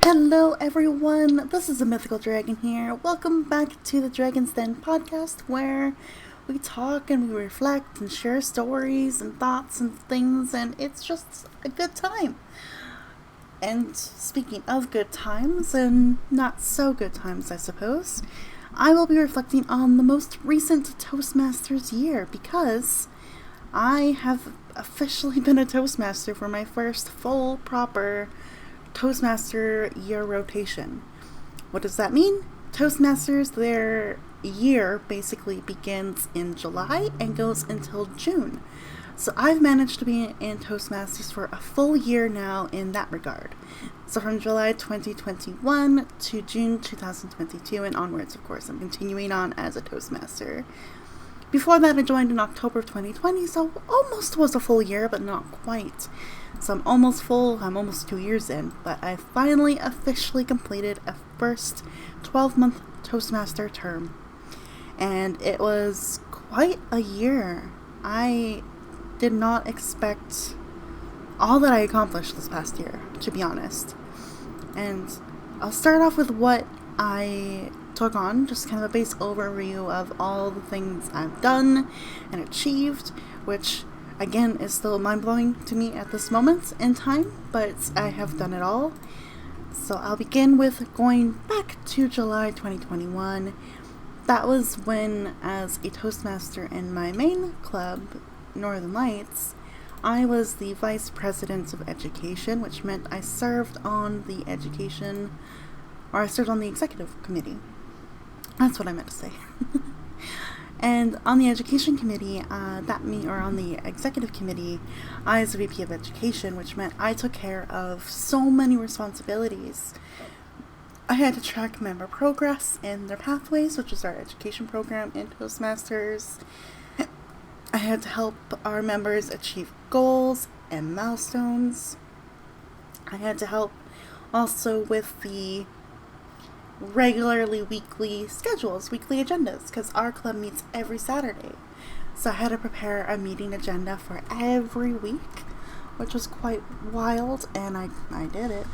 Hello everyone, this is the Mythical Dragon here. Welcome back to the Dragon's Den podcast where we talk and we reflect and share stories and thoughts and things, and it's just a good time. And speaking of good times and not so good times, I suppose, I will be reflecting on the most recent Toastmasters year because I have officially been a Toastmaster for my first full proper Toastmaster year rotation. What does that mean? Toastmasters, their year basically begins in July and goes until June. So I've managed to be in Toastmasters for a full year now in that regard. So from July 2021 to June 2022 and onwards, of course, I'm continuing on as a Toastmaster. Before that, I joined in October of 2020, so almost was a full year, but not quite. So I'm almost full, I'm almost 2 years in, but I finally officially completed a first 12-month Toastmaster term. And it was quite a year. I did not expect all that I accomplished this past year, to be honest. And I'll start off with what I took on, just kind of a base overview of all the things I've done and achieved, which again is still mind-blowing to me at this moment in time, but I have done it all. So I'll begin with going back to July 2021. That was when, as a Toastmaster in my main club, Northern Lights, I was the Vice President of Education, which meant I served on the Executive Committee. That's what I meant to say. And on the Education Committee, on the Executive Committee, I was the VP of Education, which meant I took care of so many responsibilities. I had to track member progress in their pathways, which is our education program in Toastmasters. I had to help our members achieve goals and milestones. I had to help also with the regularly weekly schedules, weekly agendas, because our club meets every Saturday. So I had to prepare a meeting agenda for every week, which was quite wild, and I did it.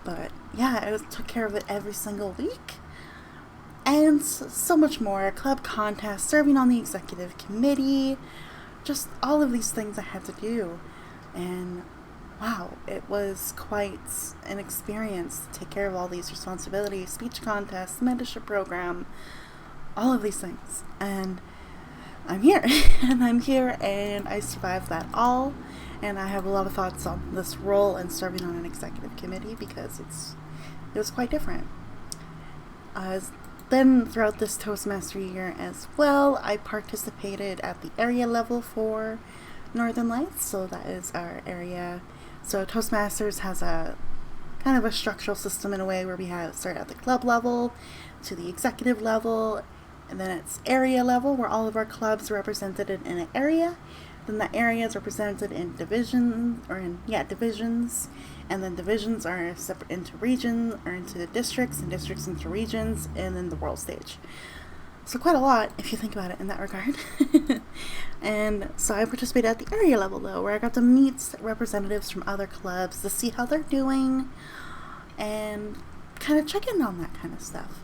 But yeah, I took care of it every single week. And so much more. Club contests, serving on the executive committee, just all of these things I had to do. And wow, it was quite an experience to take care of all these responsibilities, speech contests, mentorship program, all of these things. And I'm here, and I survived that all. And I have a lot of thoughts on this role and serving on an executive committee because it was quite different. Then throughout this Toastmaster year as well, I participated at the area level for Northern Lights, so that is our area. So Toastmasters has a kind of a structural system in a way where we start at the club level to the executive level, and then it's area level where all of our clubs are represented in an area. Then that area is represented in divisions, and then divisions are separate into regions or into districts, and districts into regions, and then the world stage. So quite a lot if you think about it in that regard. And so I participated at the area level though, where I got to meet representatives from other clubs to see how they're doing and kind of check in on that kind of stuff.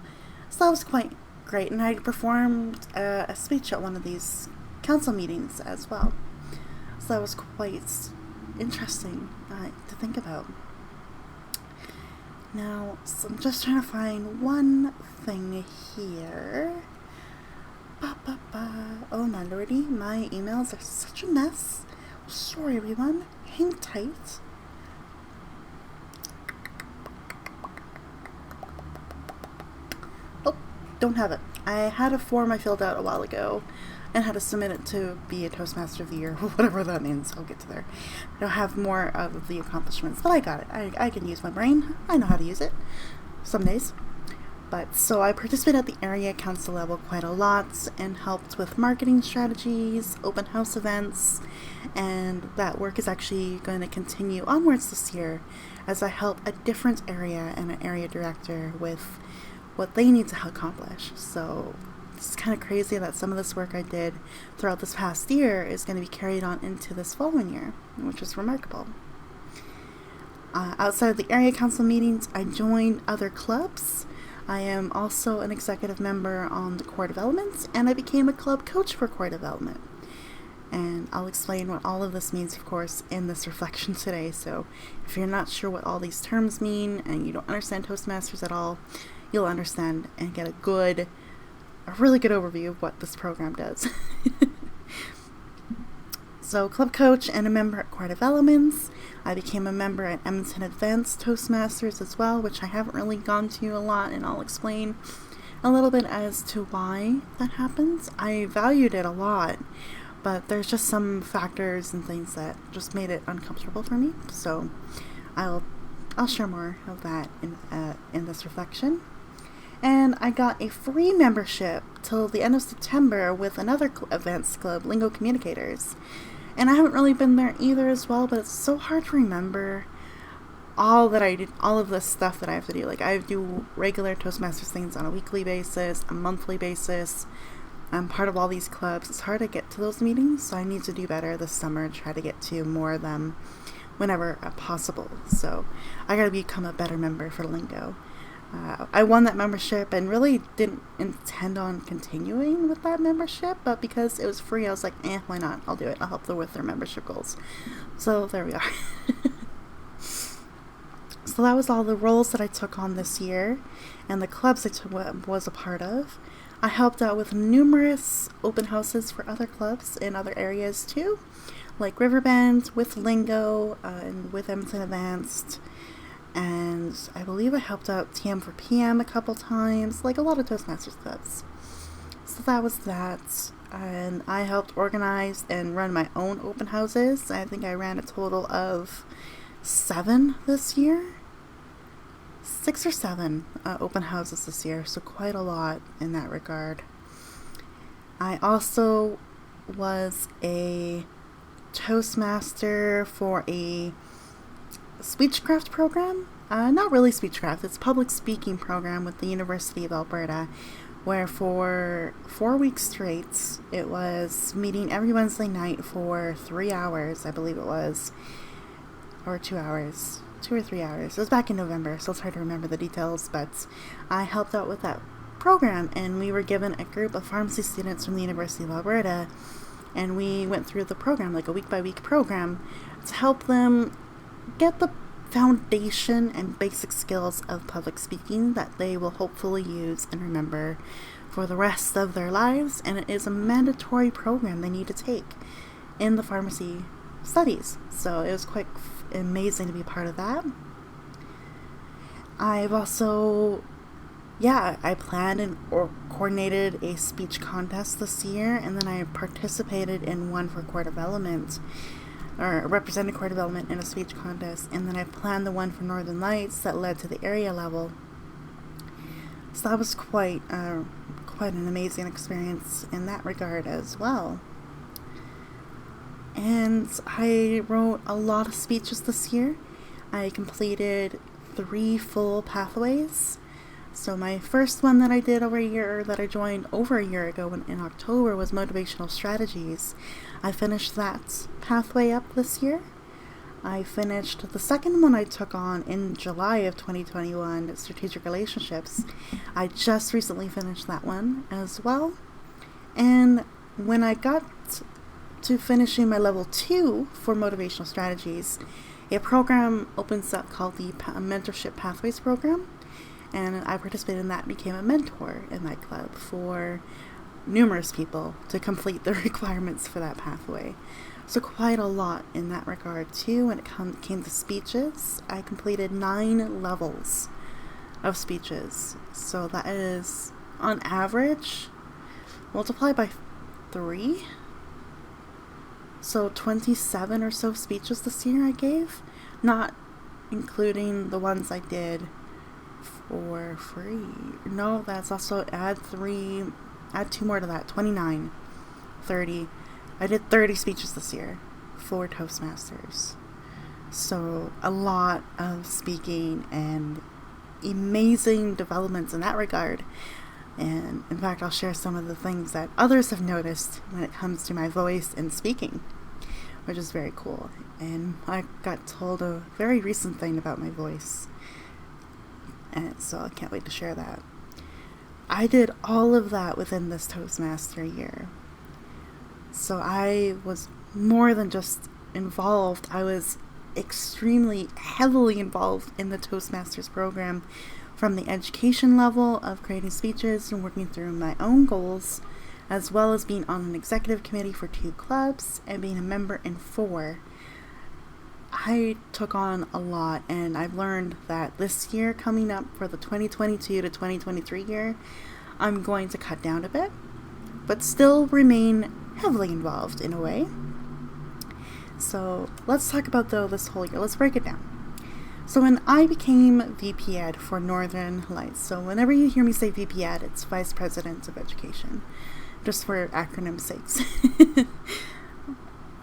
So that was quite great, and I performed a speech at one of these council meetings as well. So that was quite interesting to think about. Now, so I'm just trying to find one thing here. Oh my lordy, my emails are such a mess. Sorry everyone, hang tight. Oh, don't have it. I had a form I filled out a while ago and had to submit it to be a Toastmaster of the Year, whatever that means. I'll get to there. I don't have more of the accomplishments, but I got it. I can use my brain. I know how to use it some days. But so I participated at the area council level quite a lot and helped with marketing strategies, open house events, and that work is actually going to continue onwards this year as I help a different area and an area director with what they need to accomplish. So it's kind of crazy that some of this work I did throughout this past year is going to be carried on into this following year, which is remarkable. Outside of the area council meetings, I joined other clubs. I am also an executive member on the core development, and I became a club coach for core development. And I'll explain what all of this means, of course, in this reflection today. So if you're not sure what all these terms mean and you don't understand Toastmasters at all, you'll understand and get a really good overview of what this program does. So, club coach and a member at core developments. I became a member at Edmonton Advanced Toastmasters as well, which I haven't really gone to a lot, and I'll explain a little bit as to why that happens. I valued it a lot, but there's just some factors and things that just made it uncomfortable for me. So I'll share more of that in this reflection. And I got a free membership till the end of September with another advanced club, Lingo Communicators. And I haven't really been there either as well, but it's so hard to remember all of this stuff that I have to do. Like, I do regular Toastmasters things on a weekly basis, a monthly basis. I'm part of all these clubs. It's hard to get to those meetings, so I need to do better this summer and try to get to more of them whenever possible. So I gotta become a better member for Lingo. I won that membership and really didn't intend on continuing with that membership, but because it was free, I was like, why not? I'll do it. I'll help them with their membership goals. So there we are. So that was all the roles that I took on this year and the clubs I was a part of. I helped out with numerous open houses for other clubs in other areas too, like Riverbend, with Lingo, and with Edmonton Advanced. And I believe I helped out TM for PM a couple times, like a lot of Toastmasters clubs. So that was that. And I helped organize and run my own open houses. I think I ran a total of 7 this year. 6 or 7 open houses this year, so quite a lot in that regard. I also was a Toastmaster for a speechcraft program. Not really speechcraft, it's public speaking program with the University of Alberta, where for 4 weeks straight, it was meeting every Wednesday night for 3 hours, I believe it was, or 2 hours, 2 or 3 hours. It was back in November, so it's hard to remember the details, but I helped out with that program, and we were given a group of pharmacy students from the University of Alberta, and we went through the program, like a week-by-week program, to help them get the foundation and basic skills of public speaking that they will hopefully use and remember for the rest of their lives. And it is a mandatory program they need to take in the pharmacy studies. So it was quite amazing to be part of that. I've also, I planned and coordinated a speech contest this year, and then I participated in one for core development, or represented core development in a speech contest, and then I planned the one for Northern Lights that led to the area level. So that was quite an amazing experience in that regard as well. And I wrote a lot of speeches this year. I completed 3 full pathways. So my first one that I did that I joined over a year ago in October was Motivational Strategies. I finished that pathway up this year. I finished the second one I took on in July of 2021, Strategic Relationships. I just recently finished that one as well. And when I got to finishing my level 2 for Motivational Strategies, a program opens up called the Mentorship Pathways Program. And I participated in that and became a mentor in that club for numerous people to complete the requirements for that pathway. So quite a lot in that regard too. When it came to speeches, I completed 9 levels of speeches. So that is, on average, multiplied by 3. So 27 or so speeches this year I gave, not including the ones I did for free. No, that's also add 2 more to that, 29, 30. I did 30 speeches this year for Toastmasters. So a lot of speaking and amazing developments in that regard. And in fact, I'll share some of the things that others have noticed when it comes to my voice and speaking. which is very cool. And I got told a very recent thing about my voice, and so I can't wait to share that. I did all of that within this Toastmaster year. So I was more than just involved. I was extremely heavily involved in the Toastmasters program, from the education level of creating speeches and working through my own goals, as well as being on an executive committee for 2 clubs and being a member in 4. I took on a lot, and I've learned that this year coming up for the 2022 to 2023 year, I'm going to cut down a bit, but still remain heavily involved in a way. So let's talk about this whole year. Let's break it down. So when I became VP Ed for Northern Lights, so whenever you hear me say VP Ed, it's Vice President of Education, just for acronym sakes.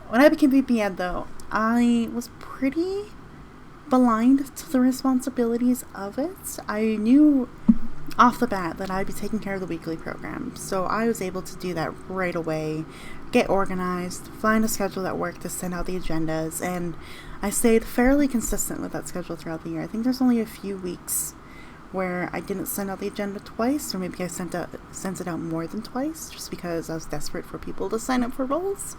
When I became VP Ed, though, I was pretty blind to the responsibilities of it. I knew off the bat that I'd be taking care of the weekly program, so I was able to do that right away, get organized, find a schedule that worked to send out the agendas, and I stayed fairly consistent with that schedule throughout the year. I think there's only a few weeks where I didn't send out the agenda twice, or maybe I sent it out more than twice, just because I was desperate for people to sign up for roles.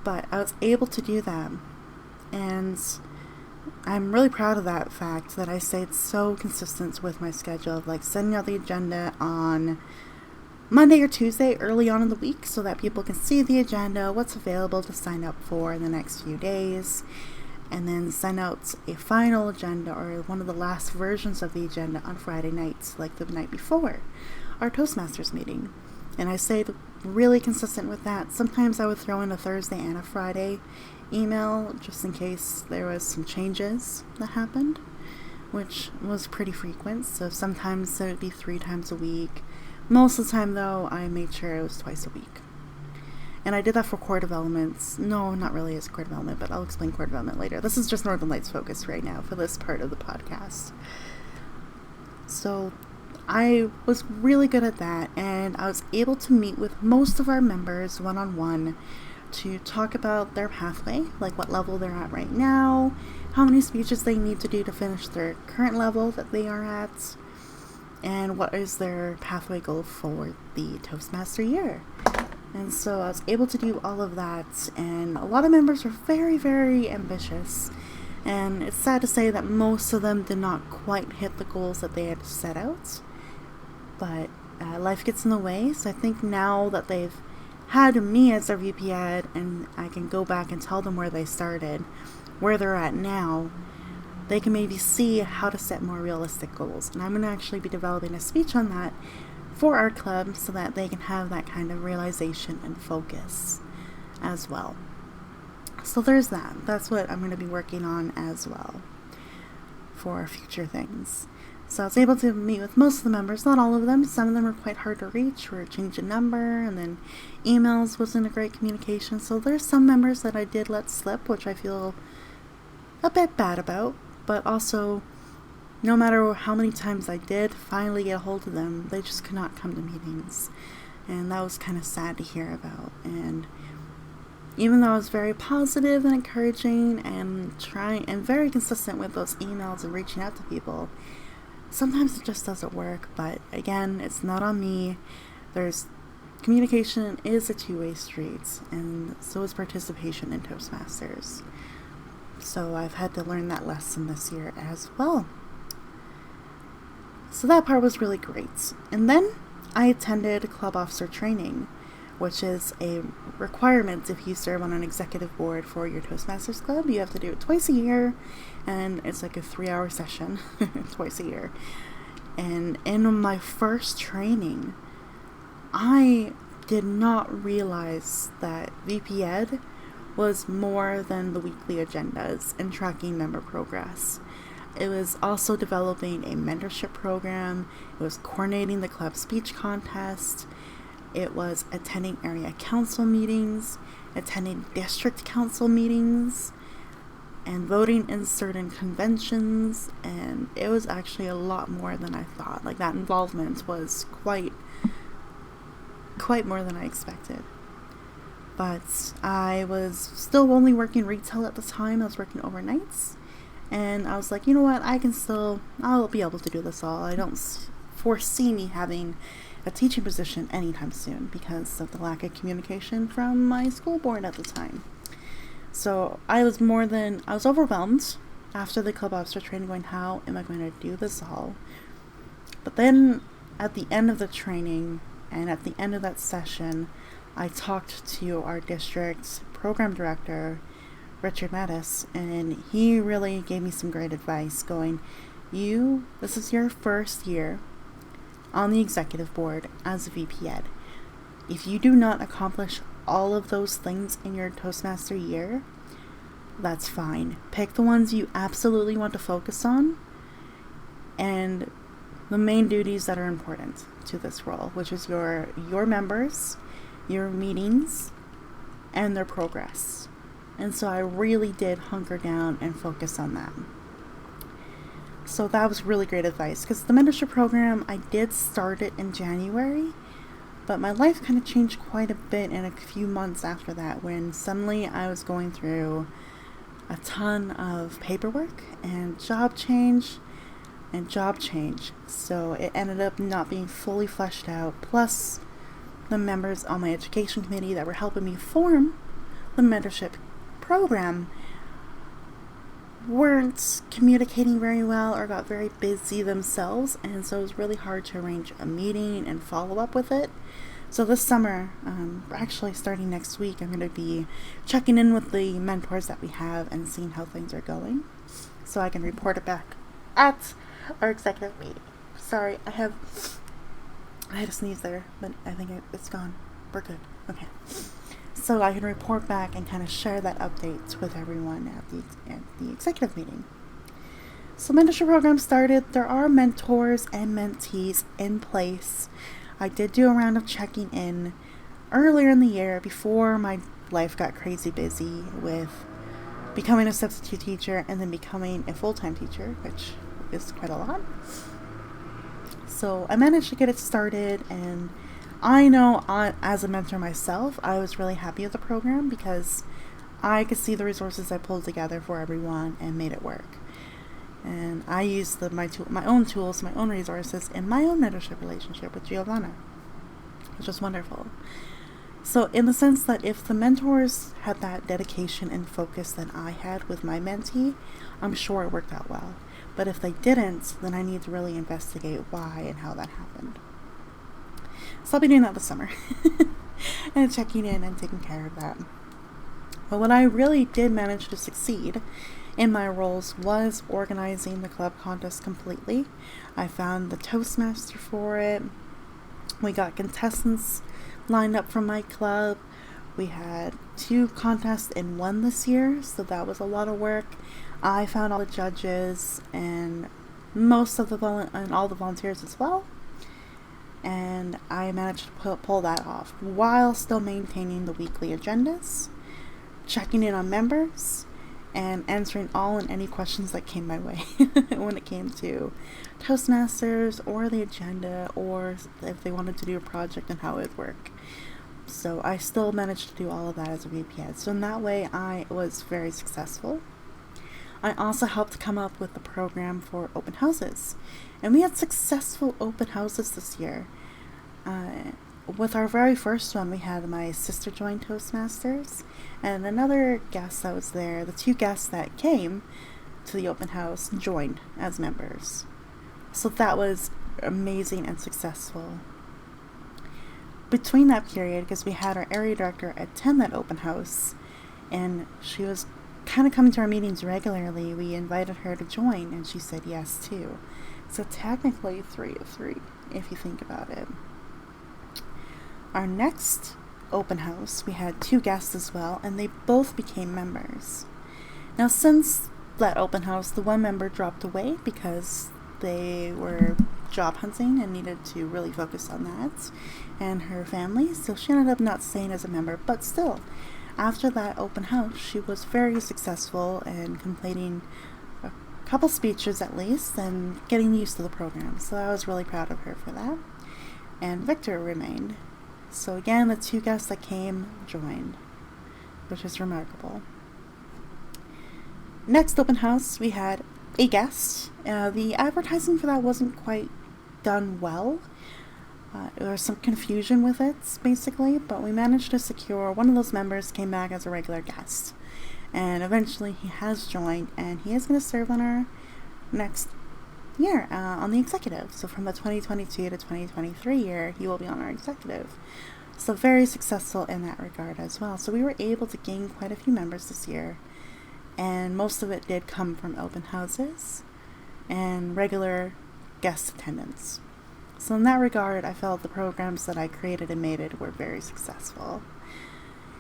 But I was able to do that, and I'm really proud of that fact that I stayed so consistent with my schedule of like sending out the agenda on Monday or Tuesday early on in the week so that people can see the agenda, what's available to sign up for in the next few days, and then send out a final agenda or one of the last versions of the agenda on Friday nights, like the night before our Toastmasters meeting. And I stayed really consistent with that. Sometimes I would throw in a Thursday and a Friday email just in case there was some changes that happened, which was pretty frequent. So sometimes it would be 3 times a week. Most of the time, though, I made sure it was twice a week. And I did that for core developments. No, not really as core development, but I'll explain core development later. This is just Northern Lights focus right now for this part of the podcast. So I was really good at that, and I was able to meet with most of our members one-on-one to talk about their pathway, like what level they're at right now, how many speeches they need to do to finish their current level that they are at, and what is their pathway goal for the Toastmaster year. And so I was able to do all of that, and a lot of members were very, very ambitious, and it's sad to say that most of them did not quite hit the goals that they had set out, but life gets in the way. So I think now that they've had me as their VP Ed, and I can go back and tell them where they started, where they're at now, they can maybe see how to set more realistic goals. And I'm going to actually be developing a speech on that for our club so that they can have that kind of realization and focus as well. So there's that. That's what I'm going to be working on as well for future things. So I was able to meet with most of the members, not all of them. Some of them were quite hard to reach, or change a number, and then emails wasn't a great communication. So there's some members that I did let slip, which I feel a bit bad about, but also no matter how many times I did finally get a hold of them, they just could not come to meetings. And that was kind of sad to hear about. And even though I was very positive and encouraging and trying and very consistent with those emails and reaching out to people, sometimes it just doesn't work. But again, it's not on me. Communication is a two-way street, and so is participation in Toastmasters. So I've had to learn that lesson this year as well. So that part was really great. And then I attended club officer training, which is a requirement if you serve on an executive board for your Toastmasters club. You have to do it twice a year, and it's like a 3-hour session twice a year. And in my first training, I did not realize that VP Ed was more than the weekly agendas and tracking member progress. It was also developing a mentorship program. It was coordinating the club speech contest. It was attending area council meetings, attending district council meetings, and voting in certain conventions. And it was actually a lot more than I thought. Like, that involvement was quite more than I expected. But I was still only working retail at the time. I was working overnights. And I was like, you know what, I'll be able to do this all. I don't foresee me having a teaching position anytime soon because of the lack of communication from my school board at the time. So I was overwhelmed after the club officer training, going, how am I going to do this all? But then at the end of the training and at the end of that session, I talked to our district program director, Richard Mattis, and he really gave me some great advice, going, this is your first year on the executive board as a VP Ed. If you do not accomplish all of those things in your Toastmaster year, that's fine. Pick the ones you absolutely want to focus on and the main duties that are important to this role, which is your members, your meetings, and their progress. And so I really did hunker down and focus on that. So that was really great advice, because the mentorship program, I did start it in January, but my life kind of changed quite a bit in a few months after that, when suddenly I was going through a ton of paperwork and job change. So it ended up not being fully fleshed out, plus the members on my education committee that were helping me form the mentorship program weren't communicating very well or got very busy themselves, and so it was really hard to arrange a meeting and follow up with it. So this summer, actually starting next week, I'm going to be checking in with the mentors that we have and seeing how things are going, so I can report it back at our executive meeting. Sorry, I had a sneeze there, but I think it's gone. We're good. Okay. So I can report back and kind of share that update with everyone at the executive meeting. So mentorship program started. There are mentors and mentees in place. I did do a round of checking in earlier in the year before my life got crazy busy with becoming a substitute teacher and then becoming a full-time teacher, which is quite a lot. So I managed to get it started, and I know as a mentor myself, I was really happy with the program because I could see the resources I pulled together for everyone and made it work. And I used my own tools, my own resources, in my own mentorship relationship with Giovanna, which was wonderful. So in the sense that if the mentors had that dedication and focus that I had with my mentee, I'm sure it worked out well. But if they didn't, then I need to really investigate why and how that happened. So I'll be doing that this summer and checking in and taking care of that. But what I really did manage to succeed in my roles was organizing the club contest completely. I found the Toastmaster for it. We got contestants lined up from my club. We had 2 contests in one this year, so that was a lot of work. I found all the judges and most of all the volunteers as well. And I managed to pull that off while still maintaining the weekly agendas, checking in on members, and answering all and any questions that came my way when it came to Toastmasters or the agenda, or if they wanted to do a project and how it would work. So I still managed to do all of that as a VP Ed. So in that way, I was very successful. I also helped come up with the program for open houses. And we had successful open houses this year. With our very first one, we had my sister join Toastmasters and another guest that was there. The 2 guests that came to the open house joined as members. So that was amazing and successful. Between that period, because we had our area director attend that open house, and she was kind of coming to our meetings regularly, we invited her to join, and she said yes too. So technically 3 of 3, if you think about it. Our next open house, we had 2 guests as well, and they both became members. Now, since that open house, the one member dropped away because they were job hunting and needed to really focus on that and her family, so she ended up not staying as a member. But still, after that open house, she was very successful in completing a couple speeches at least and getting used to the program. So I was really proud of her for that. And Victor remained. So again, the 2 guests that came joined. which is remarkable. Next open house, we had a guest. The advertising for that wasn't quite done well. There was some confusion with it, basically, but we managed to secure one of those members came back as a regular guest. And eventually he has joined, and he is going to serve on our next year on the executive. So from the 2022 to 2023 year, he will be on our executive. So very successful in that regard as well. So we were able to gain quite a few members this year, and most of it did come from open houses and regular guest attendance. So in that regard, I felt the programs that I created and made were very successful,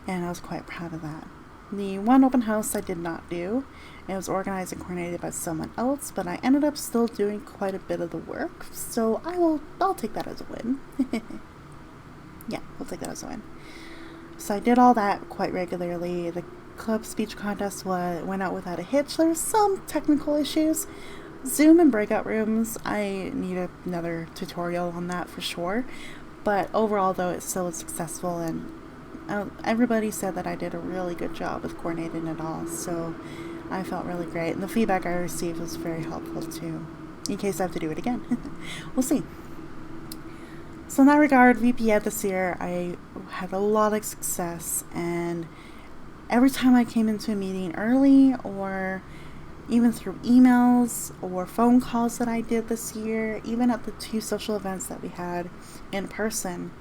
and I was quite proud of that. The one open house I did not do. It was organized and coordinated by someone else, but I ended up still doing quite a bit of the work, so I'll take that as a win. Yeah, we'll take that as a win. So I did all that quite regularly. The club speech contest went out without a hitch. There were some technical issues. Zoom and breakout rooms, I need another tutorial on that for sure. But overall, though, it still was successful, and everybody said that I did a really good job with coordinating it all, so I felt really great. And the feedback I received was very helpful, too, in case I have to do it again. We'll see. So in that regard, VP Ed this year, I had a lot of success, and every time I came into a meeting early, or even through emails or phone calls that I did this year, even at the 2 social events that we had in person,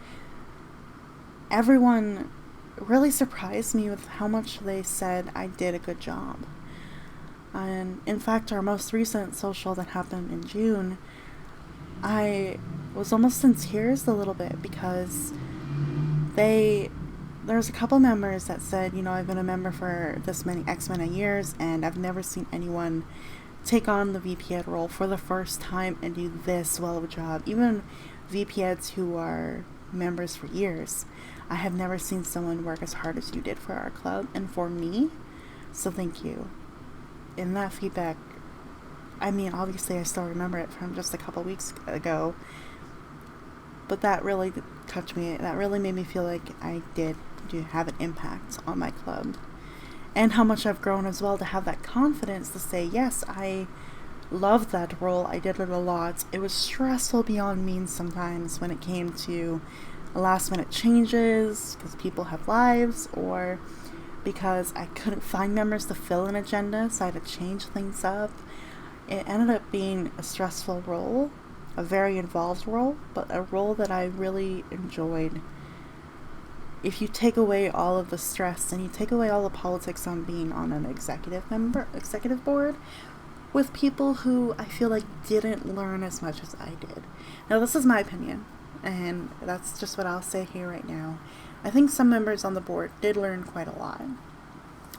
everyone really surprised me with how much they said I did a good job. And in fact, our most recent social that happened in June, I was almost in tears a little bit, because there's a couple members that said, I've been a member for this many X amount of years, and I've never seen anyone take on the VP Ed role for the first time and do this well of a job. Even VP Eds who are members for years, I have never seen someone work as hard as you did for our club and for me. So thank you. In that feedback, obviously I still remember it from just a couple weeks ago, but that really touched me. That really made me feel like I did have an impact on my club, and how much I've grown as well to have that confidence to say, yes, I loved that role. I did it a lot. It was stressful beyond means sometimes when it came to last minute changes, because people have lives, or because I couldn't find members to fill an agenda, so I had to change things up. It ended up being a stressful role, a very involved role, but a role that I really enjoyed. If you take away all of the stress and you take away all the politics on being on an executive board with people who I feel like didn't learn as much as I did. Now, this is my opinion, and that's just what I'll say here right now. I think some members on the board did learn quite a lot.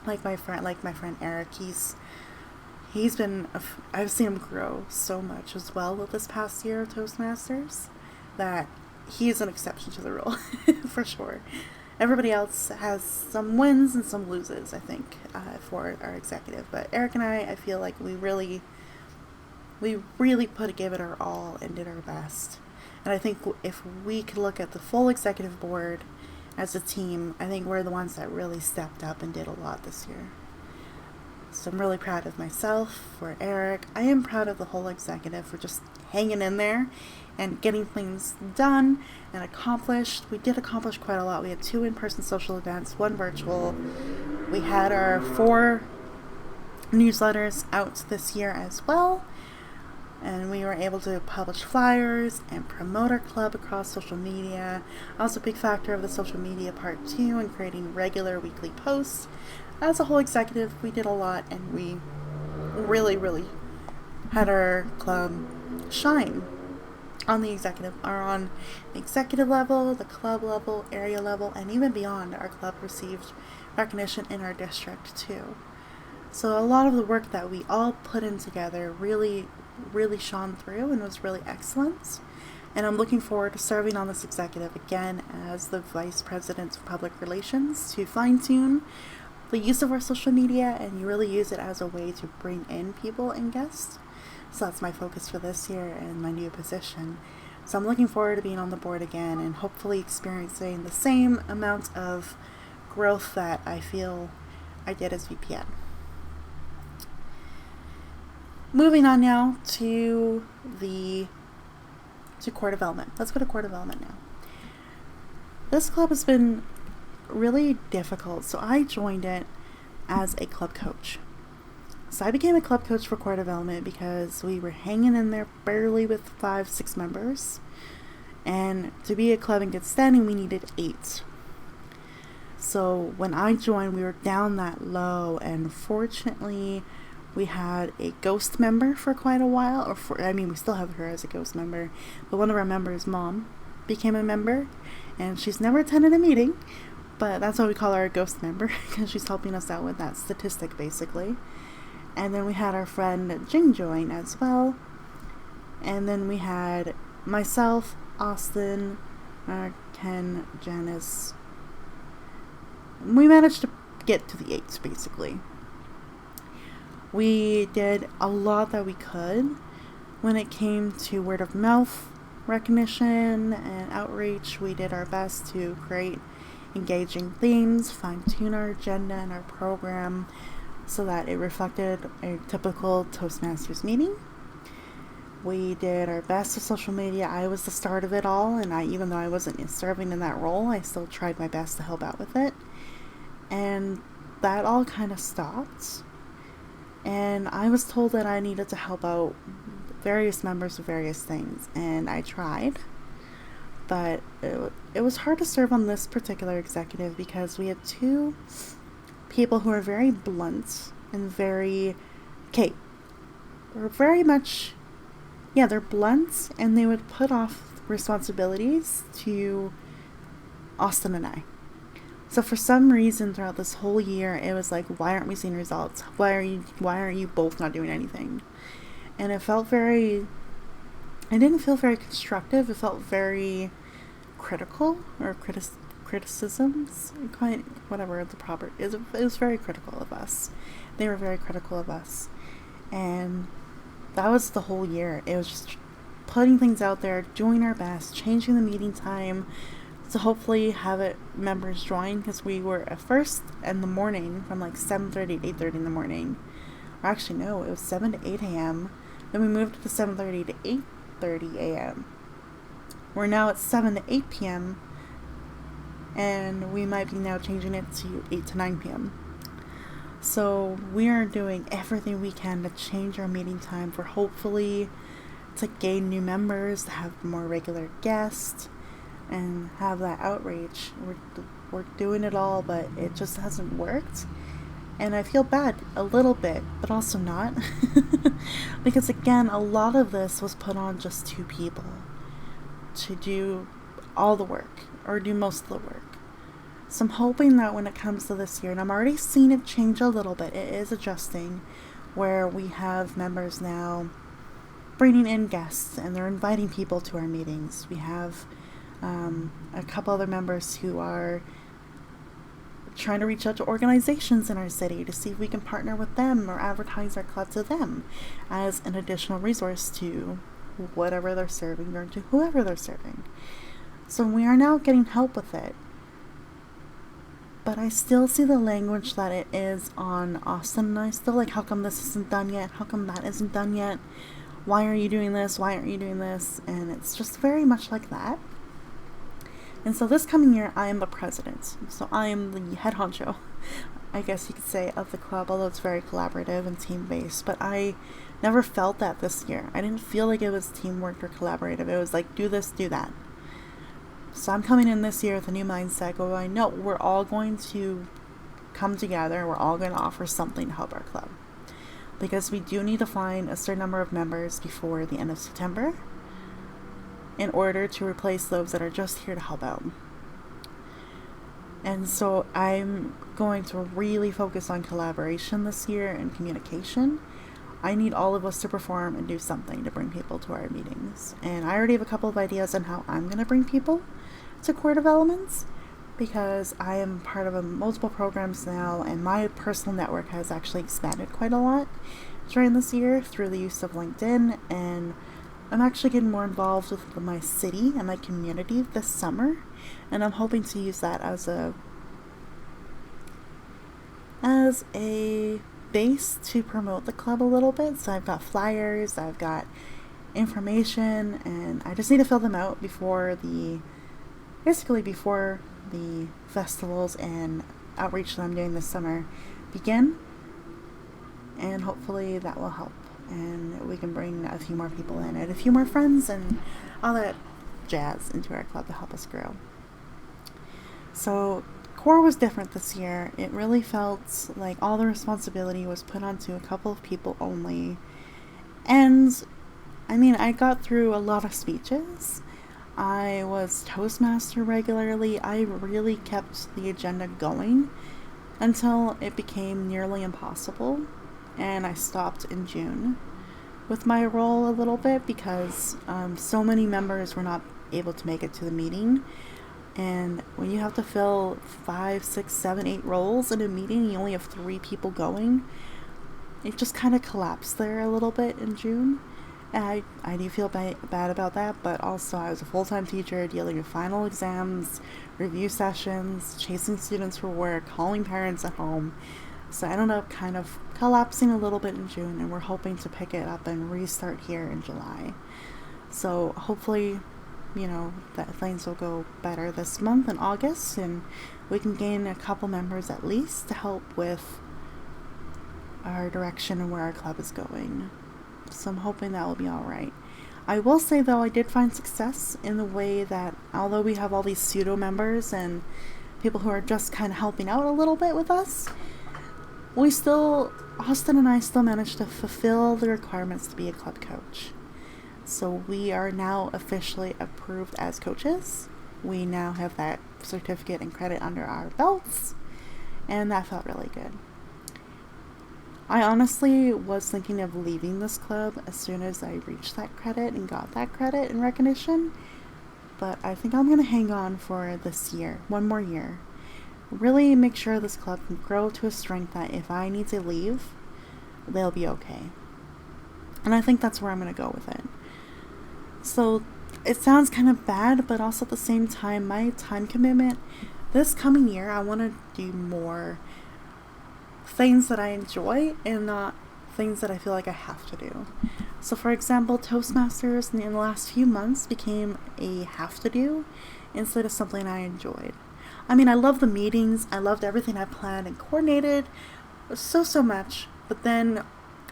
Like my friend Eric, he's been, I've seen him grow so much as well with this past year of Toastmasters, that he is an exception to the rule, for sure. Everybody else has some wins and some loses, I think, for our executive. But Eric and I feel like we really gave it our all and did our best. And I think if we could look at the full executive board as a team, I think we're the ones that really stepped up and did a lot this year. So I'm really proud of myself, for Eric. I am proud of the whole executive for just hanging in there and getting things done and accomplished. We did accomplish quite a lot. We had 2 in-person social events, 1 virtual. We had our 4 newsletters out this year as well. And we were able to publish flyers and promote our club across social media. Also a big factor of the social media part too, in creating regular weekly posts. As a whole executive, we did a lot, and we really had our club shine on the executive level, the club level, area level, and even beyond. Our club received recognition in our district too. So a lot of the work that we all put in together really shone through and was really excellent. And I'm looking forward to serving on this executive again as the Vice President of Public Relations to fine-tune the use of our social media and you really use it as a way to bring in people and guests. So that's my focus for this year and my new position. So I'm looking forward to being on the board again and hopefully experiencing the same amount of growth that I feel I did as VPN. Moving on now to core development. Let's go to core development now. This club has been really difficult, so I joined it as a club coach. So I became a club coach for core development because we were hanging in there barely with 5-6 members, and to be a club in good standing we needed 8. So when I joined, we were down that low, and fortunately we had a ghost member for quite a while, we still have her as a ghost member, but one of our members' mom became a member, and she's never attended a meeting, but that's why we call her a ghost member, because she's helping us out with that statistic, basically. And then we had our friend Jing join as well, and then we had myself, Austin, Ken, Janice. We managed to get to the 8, basically. We did a lot that we could when it came to word of mouth recognition and outreach. We did our best to create engaging themes, fine-tune our agenda and our program so that it reflected a typical Toastmasters meeting. We did our best with social media. I was the start of it all, and even though I wasn't serving in that role, I still tried my best to help out with it. And that all kind of stopped. And I was told that I needed to help out various members with various things, and I tried, but it was hard to serve on this particular executive because we had 2 people who are very blunt and they're blunt, and they would put off responsibilities to Austin and I. So for some reason throughout this whole year, it was like, why aren't we seeing results? Why aren't you both not doing anything? And it didn't feel very constructive. It felt very critical, or criticisms, whatever the proper is. It was very critical of us. They were very critical of us. And that was the whole year. It was just putting things out there, doing our best, changing the meeting time, to hopefully have members join, because we were at first in the morning from like 7:30 to 8:30 in the morning. Or actually no, it was 7 to 8 a.m. Then we moved to 7:30 to 8:30 a.m. We're now at 7 to 8 p.m. and we might be now changing it to 8 to 9 p.m. So we are doing everything we can to change our meeting time for hopefully to gain new members, to have more regular guests, and have that outreach. We're doing it all, but it just hasn't worked. And I feel bad a little bit, but also not. Because again, a lot of this was put on just 2 people to do all the work, or do most of the work. So I'm hoping that when it comes to this year, and I'm already seeing it change a little bit, it is adjusting, where we have members now bringing in guests, and they're inviting people to our meetings. We have a couple other members who are trying to reach out to organizations in our city to see if we can partner with them or advertise our club to them as an additional resource to whatever they're serving or to whoever they're serving. So we are now getting help with it. But I still see the language that it is on Austin, and I still like, how come this isn't done yet? How come that isn't done yet? Why are you doing this? Why aren't you doing this? And it's just very much like that. And so this coming year, I am the president. So I am the head honcho, I guess you could say, of the club, although it's very collaborative and team-based. But I never felt that this year. I didn't feel like it was teamwork or collaborative. It was like, do this, do that. So I'm coming in this year with a new mindset, going, no, we're all going to come together. We're all going to offer something to help our club. Because we do need to find a certain number of members before the end of September, in order to replace those that are just here to help out. And so I'm going to really focus on collaboration this year and communication. I need all of us to perform and do something to bring people to our meetings. And I already have a couple of ideas on how I'm going to bring people to core developments, because I am part of multiple programs now, and my personal network has actually expanded quite a lot during this year through the use of LinkedIn, and I'm actually getting more involved with my city and my community this summer, and I'm hoping to use that as a as a base to promote the club a little bit. So I've got flyers, I've got information, and I just need to fill them out before the festivals and outreach that I'm doing this summer begin. And hopefully that will help, and we can bring a few more people in and a few more friends and all that jazz into our club to help us grow. So core was different this year. It really felt like all the responsibility was put onto a couple of people only. And I mean, I got through a lot of speeches. I was Toastmaster regularly. I really kept the agenda going until it became nearly impossible, and I stopped in June with my role a little bit because so many members were not able to make it to the meeting. And when you have to fill 5, 6, 7, 8 roles in a meeting, you only have 3 people going, it just kind of collapsed there a little bit in June. And I do feel bad about that, but also I was a full-time teacher dealing with final exams, review sessions, chasing students for work, calling parents at home. So I ended up kind of collapsing a little bit in June, and we're hoping to pick it up and restart here in July. So hopefully, that things will go better this month in August, and we can gain a couple members at least to help with our direction and where our club is going. So I'm hoping that will be alright. I will say though, I did find success in the way that although we have all these pseudo members and people who are just kind of helping out a little bit with us, Austin and I still managed to fulfill the requirements to be a club coach. So we are now officially approved as coaches. We now have that certificate and credit under our belts, and that felt really good. I honestly was thinking of leaving this club as soon as I reached that credit and got that credit and recognition, but I think I'm going to hang on for this year, one more year. Really make sure this club can grow to a strength that if I need to leave, they'll be okay. And I think that's where I'm going to go with it. So it sounds kind of bad, but also at the same time, my time commitment, this coming year, I want to do more things that I enjoy and not things that I feel like I have to do. So for example, Toastmasters in the last few months became a have to do instead of something I enjoyed. I mean, I love the meetings, I loved everything I planned and coordinated so much, but then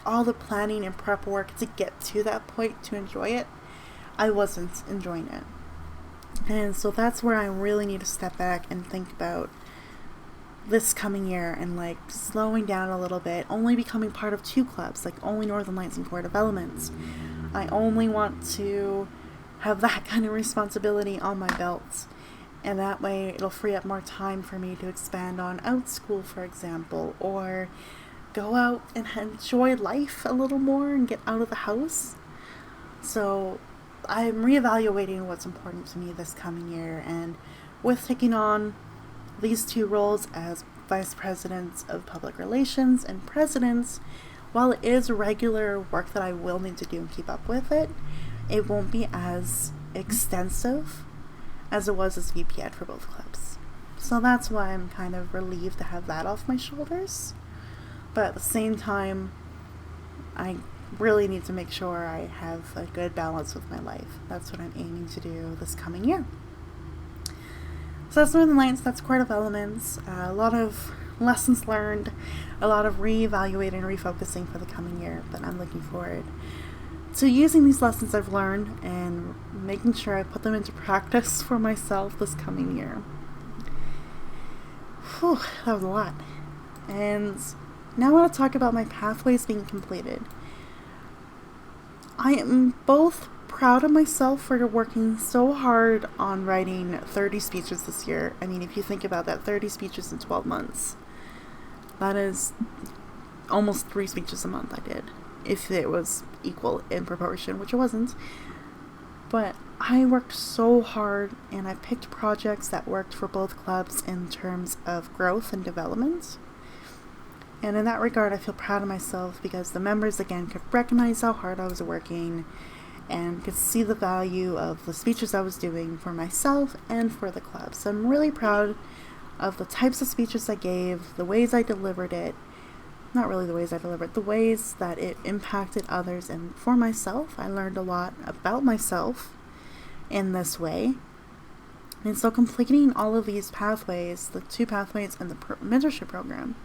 all the planning and prep work to get to that point to enjoy it, I wasn't enjoying it. And so that's where I really need to step back and think about this coming year and slowing down a little bit, only becoming part of 2 clubs, only Northern Lights and Core Developments. I only want to have that kind of responsibility on my belt, and that way it'll free up more time for me to expand on OutSchool, for example, or go out and enjoy life a little more and get out of the house. So I'm reevaluating what's important to me this coming year, and with taking on these 2 roles as Vice Presidents of Public Relations and Presidents, while it is regular work that I will need to do and keep up with it won't be as extensive as it was as VP Ed for both clubs. So that's why I'm kind of relieved to have that off my shoulders. But at the same time, I really need to make sure I have a good balance with my life. That's what I'm aiming to do this coming year. So that's Northern Lights, that's Core Developments, a lot of lessons learned, a lot of reevaluating and refocusing for the coming year, but I'm looking forward to using these lessons I've learned and making sure I put them into practice for myself this coming year. Whew, that was a lot. And now I want to talk about my pathways being completed. I am both proud of myself for working so hard on writing 30 speeches this year. I mean, if you think about that, 30 speeches in 12 months. That is almost 3 speeches a month I did, if it was equal in proportion, which it wasn't. But I worked so hard, and I picked projects that worked for both clubs in terms of growth and development. And in that regard, I feel proud of myself because the members, again, could recognize how hard I was working and could see the value of the speeches I was doing for myself and for the club. So I'm really proud of the types of speeches I gave, the ways I delivered it. Not really the ways I delivered, the ways that it impacted others. And for myself, I learned a lot about myself in this way. And so completing all of these pathways, the 2 pathways and the mentorship program,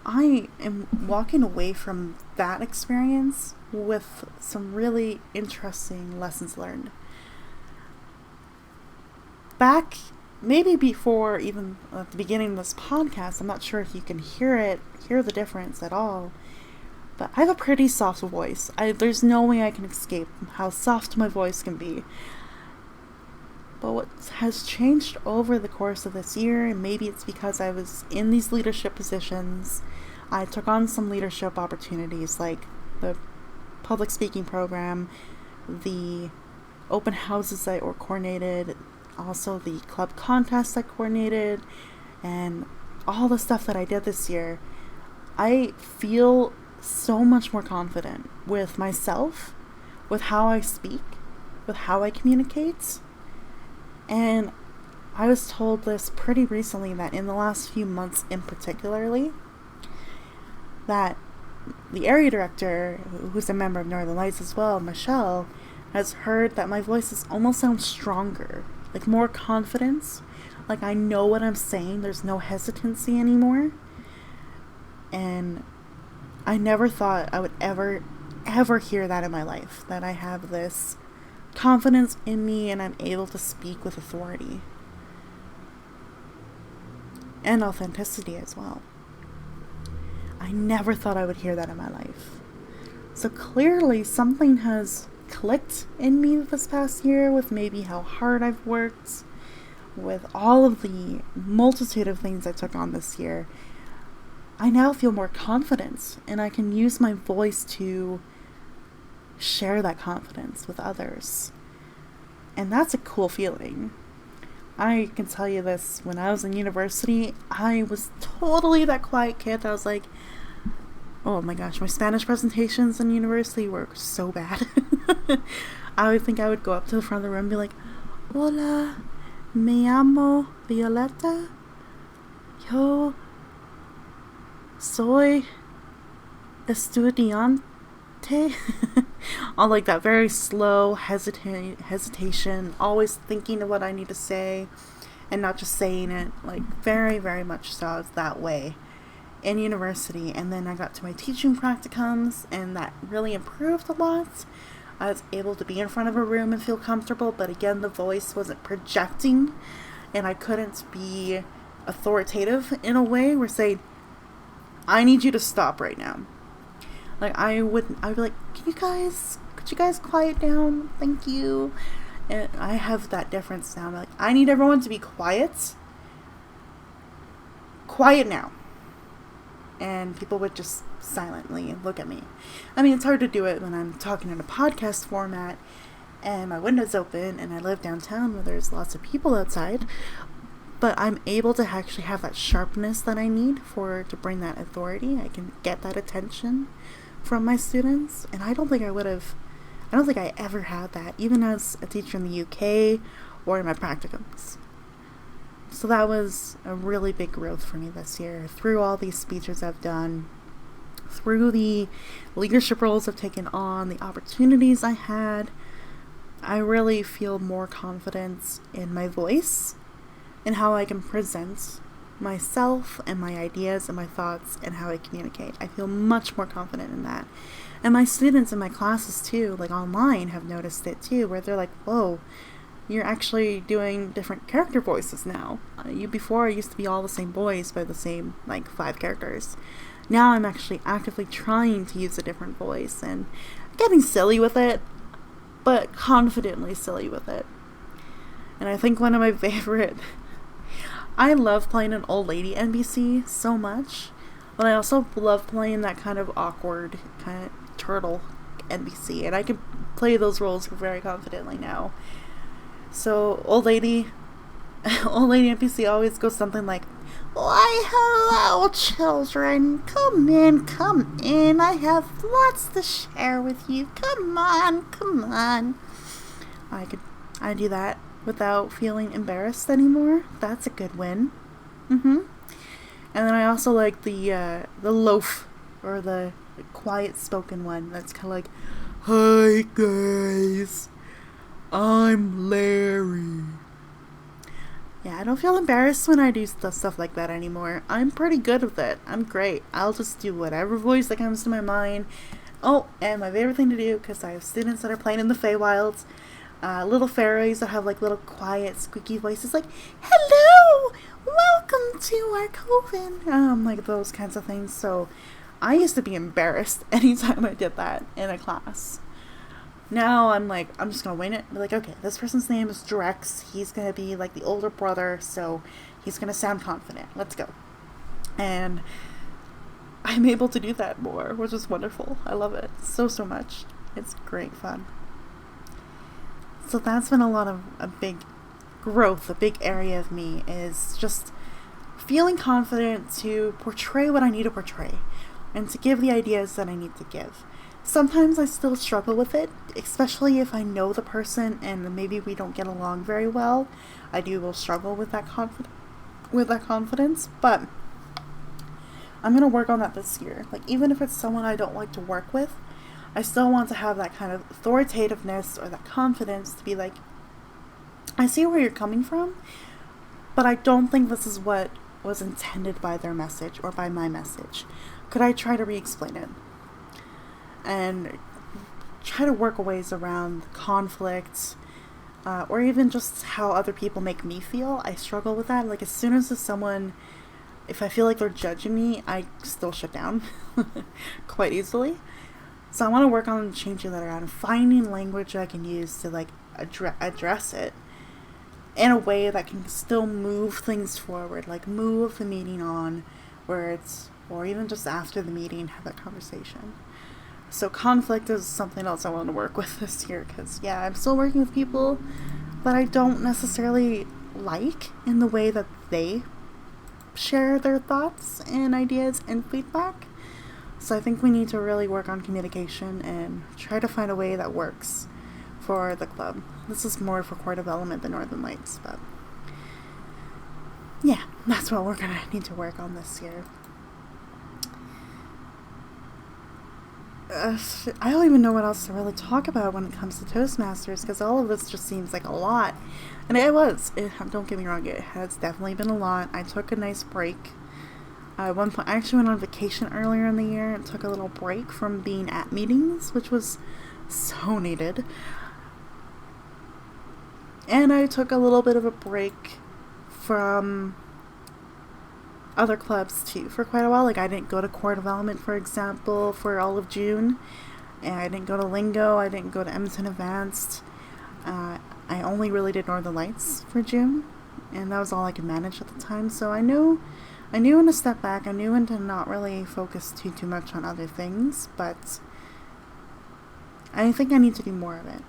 I am walking away from that experience with some really interesting lessons learned. Back, maybe before even at the beginning of this podcast, I'm not sure if you can hear the difference at all, but I have a pretty soft voice. There's no way I can escape how soft my voice can be. But what has changed over the course of this year, and maybe it's because I was in these leadership positions, I took on some leadership opportunities like the public speaking program, the open houses I coordinated, also the club contests I coordinated, and all the stuff that I did this year. I feel so much more confident with myself, with how I speak, with how I communicate. And I was told this pretty recently that in the last few months in particularly, that the area director, who's a member of Northern Lights as well, Michelle, has heard that my voice almost sounds stronger, like more confidence, like I know what I'm saying, there's no hesitancy anymore. And I never thought I would ever hear that in my life, that I have this confidence in me and I'm able to speak with authority and authenticity as well. I never thought I would hear that in my life. So clearly something has clicked in me this past year with maybe how hard I've worked, with all of the multitude of things I took on this year. I now feel more confident and I can use my voice to share that confidence with others. And that's a cool feeling. I can tell you this, when I was in university, I was totally that quiet kid that was like, oh my gosh, my Spanish presentations in university were so bad. I would think I would go up to the front of the room and be like, hola, me llamo Violeta, yo soy estudiante. All like that very slow hesitation, always thinking of what I need to say and not just saying it, like very, very much so I was that way in university. And then I got to my teaching practicums and that really improved a lot. I was able to be in front of a room and feel comfortable, but again, the voice wasn't projecting and I couldn't be authoritative in a way where saying, I need you to stop right now. Like I would be like, could you guys quiet down? Thank you. And I have that difference now. I'm like, I need everyone to be quiet. Quiet now. And people would just silently look at me. I mean, it's hard to do it when I'm talking in a podcast format and my window's open and I live downtown where there's lots of people outside. But I'm able to actually have that sharpness that I need to bring that authority. I can get that attention from my students, and I don't think I ever had that, even as a teacher in the UK or in my practicums. So that was a really big growth for me this year, through all these speeches I've done, through the leadership roles I've taken on, the opportunities I had. I really feel more confidence in my voice and how I can present myself and my ideas and my thoughts and how I communicate. I feel much more confident in that. And my students in my classes too, like online, have noticed it too, where they're like, whoa, you're actually doing different character voices now. Before I used to be all the same voice by the same 5 characters. Now I'm actually actively trying to use a different voice and getting silly with it, but confidently silly with it. And I think one of my favorite I love playing an old lady NPC so much, but I also love playing that kind of awkward, kind of turtle NPC, and I can play those roles very confidently now. So old lady NPC always goes something like, why hello children, come in, I have lots to share with you, come on. I do that without feeling embarrassed anymore. That's a good win. Mm-hmm. And then I also like the loaf, or the quiet spoken one. That's kind of like, "Hi guys, I'm Larry." Yeah, I don't feel embarrassed when I do stuff like that anymore. I'm pretty good with it. I'm great. I'll just do whatever voice that comes to my mind. Oh, and my favorite thing to do, because I have students that are playing in the Feywilds, little fairies that have like little quiet, squeaky voices, like, "Hello, welcome to our coven," like those kinds of things. So I used to be embarrassed anytime I did that in a class. Now I'm like, I'm just gonna wing it. Be like, okay, this person's name is Drex. He's gonna be like the older brother, so he's gonna sound confident. Let's go. And I'm able to do that more, which is wonderful. I love it so much. It's great fun. So that's been a big growth, a big area of me, is just feeling confident to portray what I need to portray and to give the ideas that I need to give. Sometimes I still struggle with it, especially if I know the person and maybe we don't get along very well. I will struggle with that confidence, but I'm going to work on that this year. Like, even if it's someone I don't like to work with, I still want to have that kind of authoritativeness or that confidence to be like, I see where you're coming from, but I don't think this is what was intended by their message or by my message. Could I try to re-explain it? And try to work ways around conflict, or even just how other people make me feel. I struggle with that. Like, as soon as if I feel like they're judging me, I still shut down quite easily. So I want to work on changing that around and finding language I can use to like address it in a way that can still move things forward, like move the meeting on, or even just after the meeting, have that conversation. So conflict is something else I want to work with this year, because yeah, I'm still working with people that I don't necessarily like in the way that they share their thoughts and ideas and feedback. So I think we need to really work on communication and try to find a way that works for the club. This is more for core development than Northern Lights, but yeah, that's what we're gonna need to work on this year. I don't even know what else to really talk about when it comes to Toastmasters, because all of this just seems like a lot. And don't get me wrong, it has definitely been a lot. I took a nice break. At one point, I actually went on vacation earlier in the year and took a little break from being at meetings, which was so needed. And I took a little bit of a break from other clubs too for quite a while. Like, I didn't go to core development, for example, for all of June, and I didn't go to Lingo, I didn't go to Edmonton Advanced. I only really did Northern Lights for June, and that was all I could manage at the time. So I knew when to step back. I knew when to not really focus too much on other things, but I think I need to do more of it.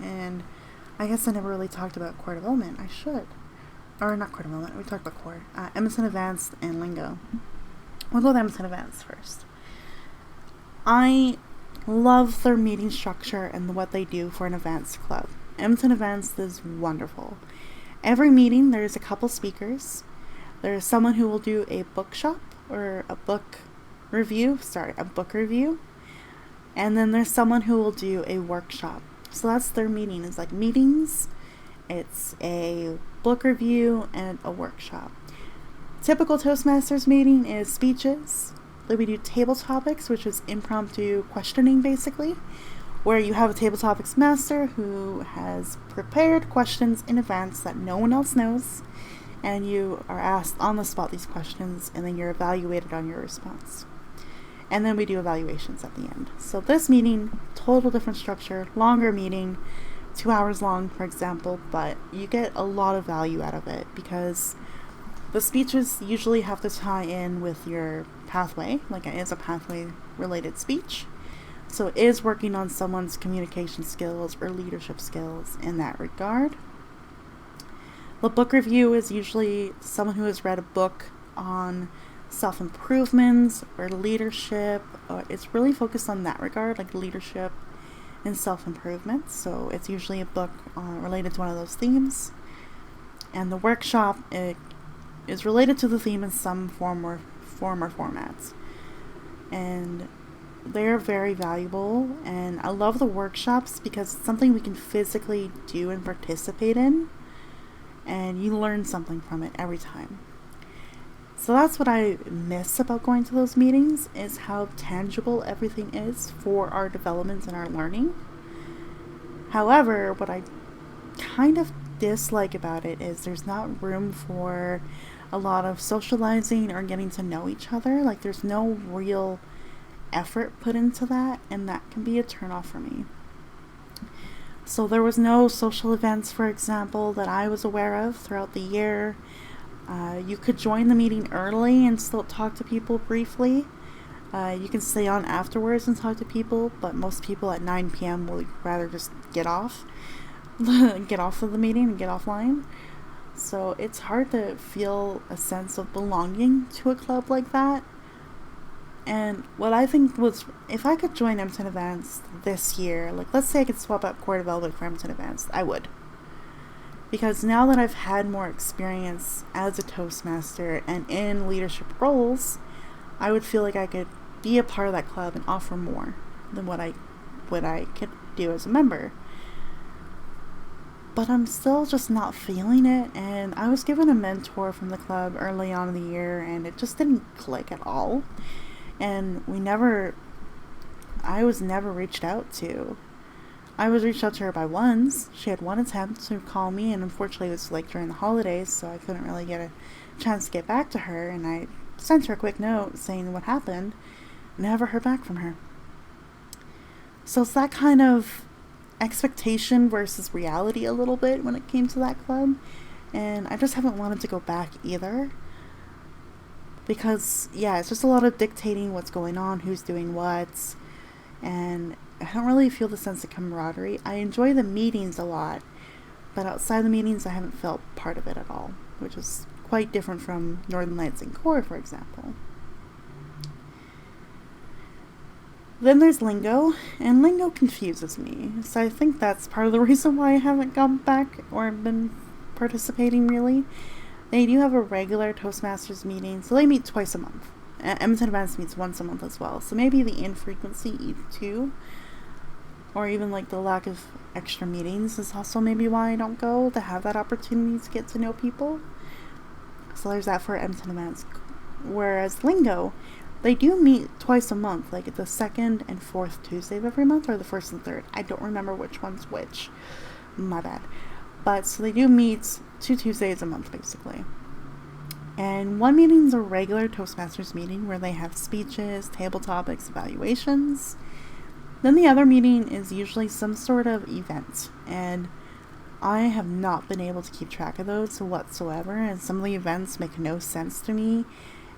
And I guess I never really talked about core development. I should. Or not core development, we talked about core. Edmonton Advanced and Lingo. We'll go with Edmonton Advanced first. I love their meeting structure and what they do for an advanced club. Edmonton Advanced is wonderful. Every meeting, there's a couple speakers. There's someone who will do a bookshop or a book review. And then there's someone who will do a workshop. So that's their meeting. It's like meetings. It's a book review and a workshop. Typical Toastmasters meeting is speeches. Then we do table topics, which is impromptu questioning, basically, where you have a table topics master who has prepared questions in advance that no one else knows, and you are asked on the spot these questions, and then you're evaluated on your response. And then we do evaluations at the end. So this meeting, total different structure, longer meeting, 2 hours long, for example, but you get a lot of value out of it because the speeches usually have to tie in with your pathway, like it is a pathway related speech. So it is working on someone's communication skills or leadership skills in that regard. The book review is usually someone who has read a book on self-improvement or leadership. It's really focused on that regard, like leadership and self-improvement. So it's usually a book related to one of those themes. And the workshop, it is related to the theme in some form or formats. And they're very valuable, and I love the workshops because it's something we can physically do and participate in, and you learn something from it every time. So that's what I miss about going to those meetings, is how tangible everything is for our development and our learning. However, what I kind of dislike about it is there's not room for a lot of socializing or getting to know each other. Like, there's no real effort put into that, and that can be a turnoff for me. So there was no social events, for example, that I was aware of throughout the year. You could join the meeting early and still talk to people briefly. You can stay on afterwards and talk to people, but most people at 9 p.m. will rather just get off of the meeting and get offline. So it's hard to feel a sense of belonging to a club like that. And what I think was, if I could join Edmonton Events this year, like, let's say I could swap out core development for Edmonton Events, I would. Because now that I've had more experience as a Toastmaster and in leadership roles, I would feel like I could be a part of that club and offer more than what I could do as a member. But I'm still just not feeling it, and I was given a mentor from the club early on in the year, and it just didn't click at all. And I was never reached out to. I was reached out to her by once. She had one attempt to call me, and unfortunately it was like during the holidays, so I couldn't really get a chance to get back to her, and I sent her a quick note saying what happened. Never heard back from her. So it's that kind of expectation versus reality a little bit when it came to that club, and I just haven't wanted to go back either. Because, yeah, it's just a lot of dictating what's going on, who's doing what, and I don't really feel the sense of camaraderie. I enjoy the meetings a lot, but outside the meetings, I haven't felt part of it at all, which is quite different from Northern Lights and Core, for example. Then there's Lingo, and Lingo confuses me, so I think that's part of the reason why I haven't gone back or been participating, really. They do have a regular Toastmasters meeting, so they meet twice a month. Edmonton Events meets once a month as well, so maybe the infrequency too, or even like the lack of extra meetings is also maybe why I don't go, to have that opportunity to get to know people. So there's that for Edmonton Events. Whereas Lingo, they do meet twice a month, like the second and fourth Tuesday of every month, or the first and third. I don't remember which one's which. My bad. But so they do meet 2 Tuesdays a month, basically. And one meeting is a regular Toastmasters meeting where they have speeches, table topics, evaluations. Then the other meeting is usually some sort of event, and I have not been able to keep track of those whatsoever, and some of the events make no sense to me,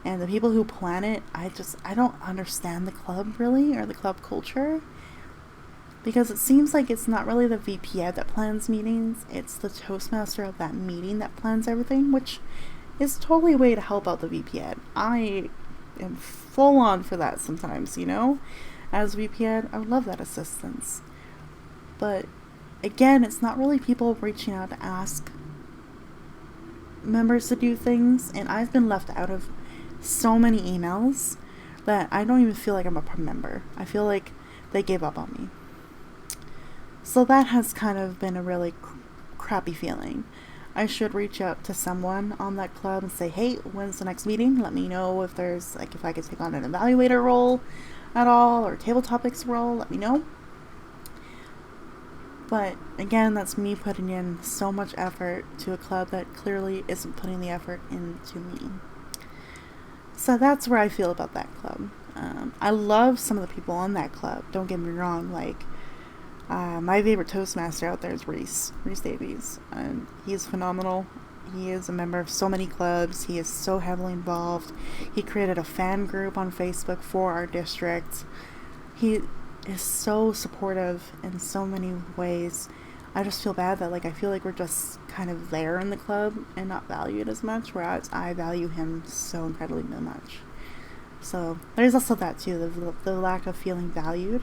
and the people who plan it, I don't understand the club really, or the club culture, because it seems like it's not really the VP Ed that plans meetings, it's the Toastmaster of that meeting that plans everything, which is totally a way to help out the VP Ed. I am full on for that sometimes, you know? As VP Ed, I would love that assistance. But again, it's not really people reaching out to ask members to do things, and I've been left out of so many emails that I don't even feel like I'm a member. I feel like they gave up on me. So that has kind of been a really crappy feeling. I should reach out to someone on that club and say, hey, when's the next meeting? Let me know if there's, like, if I could take on an evaluator role at all, or table topics role, let me know. But again, that's me putting in so much effort to a club that clearly isn't putting the effort into me. So that's where I feel about that club. I love some of the people on that club, don't get me wrong, like, my favorite Toastmaster out there is Reese Davies, and he is phenomenal. He is a member of so many clubs. He is so heavily involved. He created a fan group on Facebook for our district. He is so supportive in so many ways. I just feel bad that, like, I feel like we're just kind of there in the club and not valued as much, whereas I value him so incredibly much. So there's also that too, the lack of feeling valued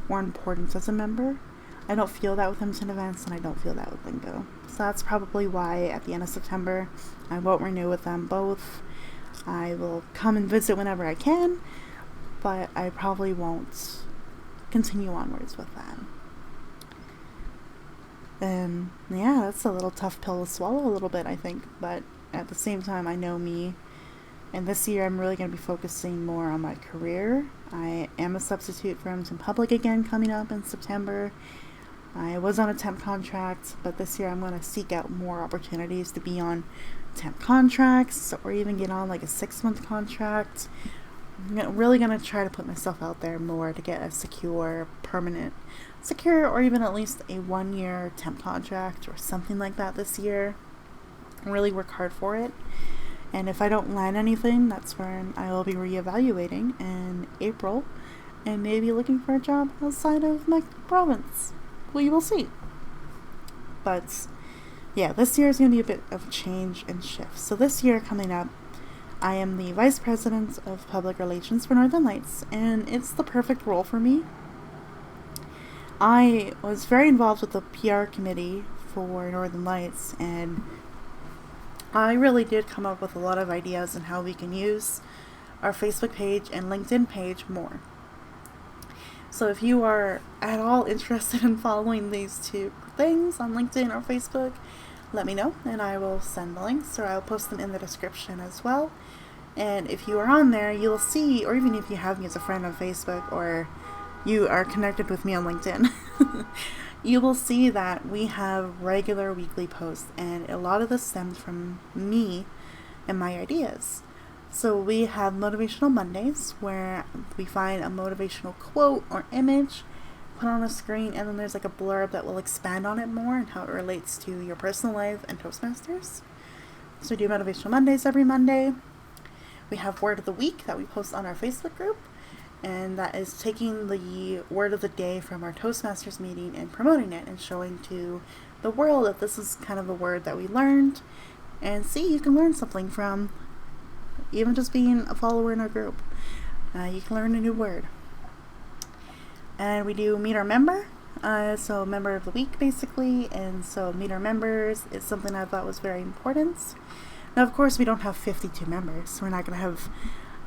or important as a member. I don't feel that with Edmonton events, and I don't feel that with Lingo. So that's probably why at the end of September, I won't renew with them both. I will come and visit whenever I can, but I probably won't continue onwards with them. And yeah, that's a little tough pill to swallow a little bit, I think, but at the same time, I know me, and this year I'm really going to be focusing more on my career. I am a substitute for Edmonton Public again coming up in September. I was on a temp contract, but this year I'm going to seek out more opportunities to be on temp contracts or even get on like a 6-month contract. I'm really going to try to put myself out there more to get a secure or even at least a 1-year temp contract or something like that this year. Really work hard for it. And if I don't land anything, that's when I will be reevaluating in April and maybe looking for a job outside of my province. We will see. But yeah, this year is going to be a bit of change and shift. So this year coming up, I am the Vice President of Public Relations for Northern Lights, and it's the perfect role for me. I was very involved with the PR committee for Northern Lights, and I really did come up with a lot of ideas on how we can use our Facebook page and LinkedIn page more. So if you are at all interested in following these two things on LinkedIn or Facebook, let me know and I will send the links, or I'll post them in the description as well. And if you are on there, you'll see, or even if you have me as a friend on Facebook or you are connected with me on LinkedIn, you will see that we have regular weekly posts, and a lot of this stems from me and my ideas. So we have Motivational Mondays, where we find a motivational quote or image, put on a screen, and then there's like a blurb that will expand on it more and how it relates to your personal life and Toastmasters. So we do Motivational Mondays every Monday. We have Word of the Week that we post on our Facebook group, and that is taking the word of the day from our Toastmasters meeting and promoting it and showing to the world that this is kind of the word that we learned, and see, you can learn something from even just being a follower in our group. You can learn a new word. And we do Meet Our Member, so Member of the Week basically, and so Meet Our Members is something I thought was very important. Now of course we don't have 52 members, so we're not going to have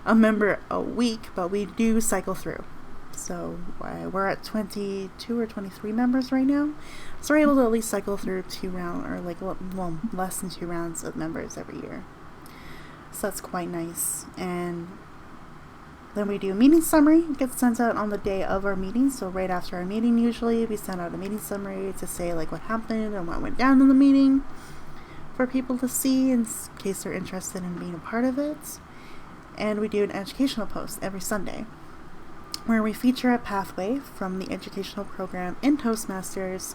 a member a week, but we do cycle through. So we're at 22 or 23 members right now, so we're able to at least cycle through 2 rounds, or like less than 2 rounds of members every year. So that's quite nice. And then we do a meeting summary. It gets sent out on the day of our meeting. So right after our meeting, usually we send out a meeting summary to say like what happened and what went down in the meeting for people to see in case they're interested in being a part of it. And we do an educational post every Sunday where we feature a pathway from the educational program in Toastmasters.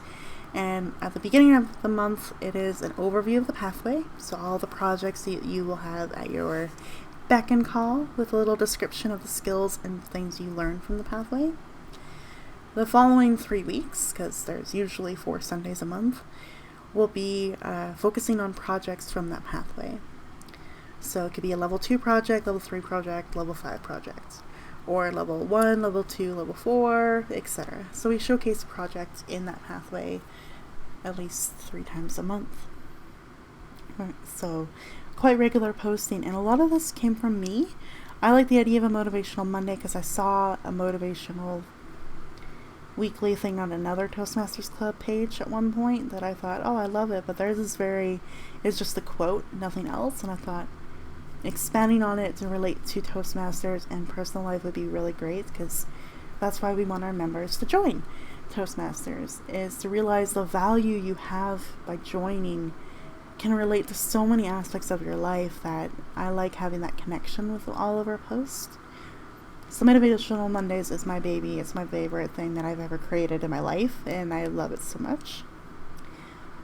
And at the beginning of the month, it is an overview of the pathway. So all the projects that you will have at your beck and call, with a little description of the skills and things you learn from the pathway. The following 3 weeks, because there's usually 4 Sundays a month, will be focusing on projects from that pathway. So it could be a level 2 project, level 3 project, level 5 project, or level 1, level 2, level 4, etc. So we showcase projects in that pathway at least 3 times a month. So quite regular posting, and a lot of this came from me. I like the idea of a Motivational Monday because I saw a motivational weekly thing on another Toastmasters Club page at one point that I thought, oh, I love it, but theirs is it's just a quote, nothing else, and I thought expanding on it to relate to Toastmasters and personal life would be really great, because that's why we want our members to join Toastmasters, is to realize the value you have by joining can relate to so many aspects of your life that I like having that connection with all of our posts. So Motivational Mondays is my baby. It's my favorite thing that I've ever created in my life, and I love it so much.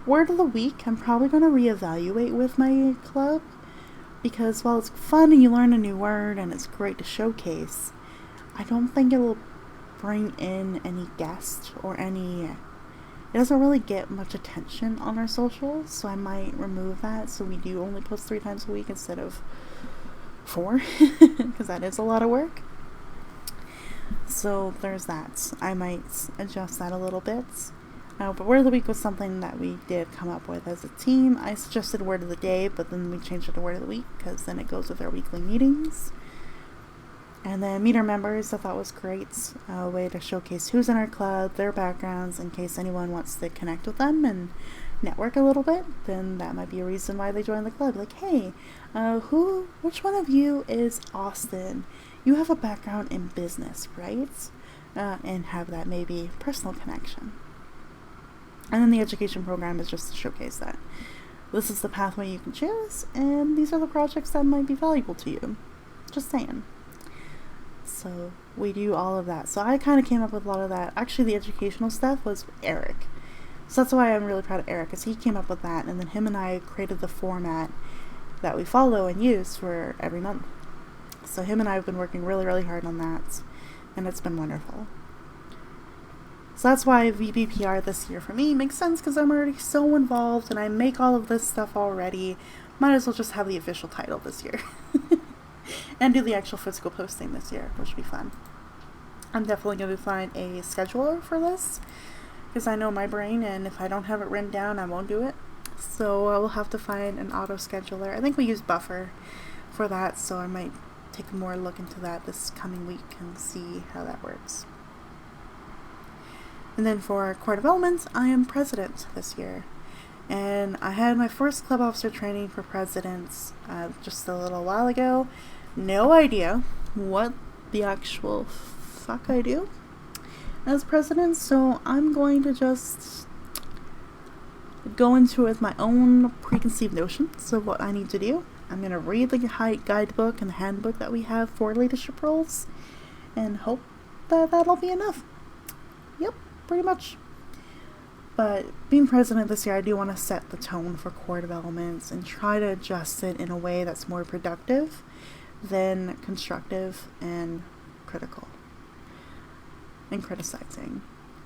Word of the Week, I'm probably going to reevaluate with my club, because while it's fun and you learn a new word and it's great to showcase, I don't think it will bring in any guests or it doesn't really get much attention on our socials, so I might remove that so we do only post 3 times a week instead of 4, because that is a lot of work. So there's that. I might adjust that a little bit. But word of the week was something that we did come up with as a team. I suggested word of the day, but then we changed it to word of the week because then it goes with our weekly meetings. And then meet our members, I thought was great. A way to showcase who's in our club, their backgrounds, in case anyone wants to connect with them and network a little bit. Then that might be a reason why they join the club. Like, hey, which one of you is Austin? You have a background in business, right? And have that maybe personal connection. And then the education program is just to showcase that this is the pathway you can choose, and these are the projects that might be valuable to you. Just saying. So we do all of that. So I kind of came up with a lot of that. Actually, the educational stuff was Eric. So that's why I'm really proud of Eric, because he came up with that, and then him and I created the format that we follow and use for every month. So him and I have been working really, really hard on that, and it's been wonderful. So that's why VBPR this year for me makes sense, because I'm already so involved and I make all of this stuff already. Might as well just have the official title this year. And do the actual physical posting this year, which would be fun. I'm definitely going to find a scheduler for this, because I know my brain, and if I don't have it written down, I won't do it. So I will have to find an auto scheduler. I think we use Buffer for that, so I might take a more look into that this coming week and see how that works. And then for core development, I am president this year. And I had my first club officer training for presidents just a little while ago. No idea what the actual fuck I do as president, so I'm going to just go into it with my own preconceived notions of what I need to do. I'm going to read the guidebook and the handbook that we have for leadership roles and hope that that'll be enough. Yep, pretty much. But being president this year, I do want to set the tone for core developments and try to adjust it in a way that's more productive than constructive and critical and criticizing.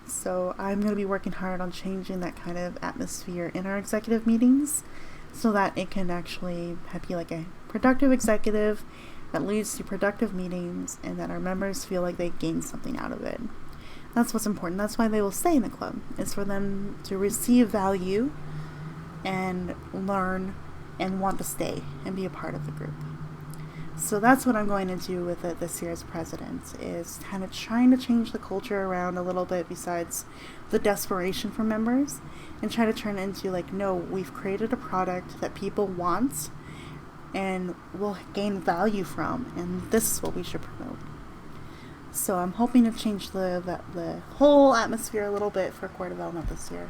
So I'm going to be working hard on changing that kind of atmosphere in our executive meetings so that it can actually be like a productive executive that leads to productive meetings and that our members feel like they gain something out of it. That's what's important. That's why they will stay in the club. It's for them to receive value and learn and want to stay and be a part of the group. So that's what I'm going to do with it this year as president, is kind of trying to change the culture around a little bit besides the desperation for members, and try to turn it into like, no, we've created a product that people want and will gain value from, and this is what we should promote. So I'm hoping to change the whole atmosphere a little bit for core development this year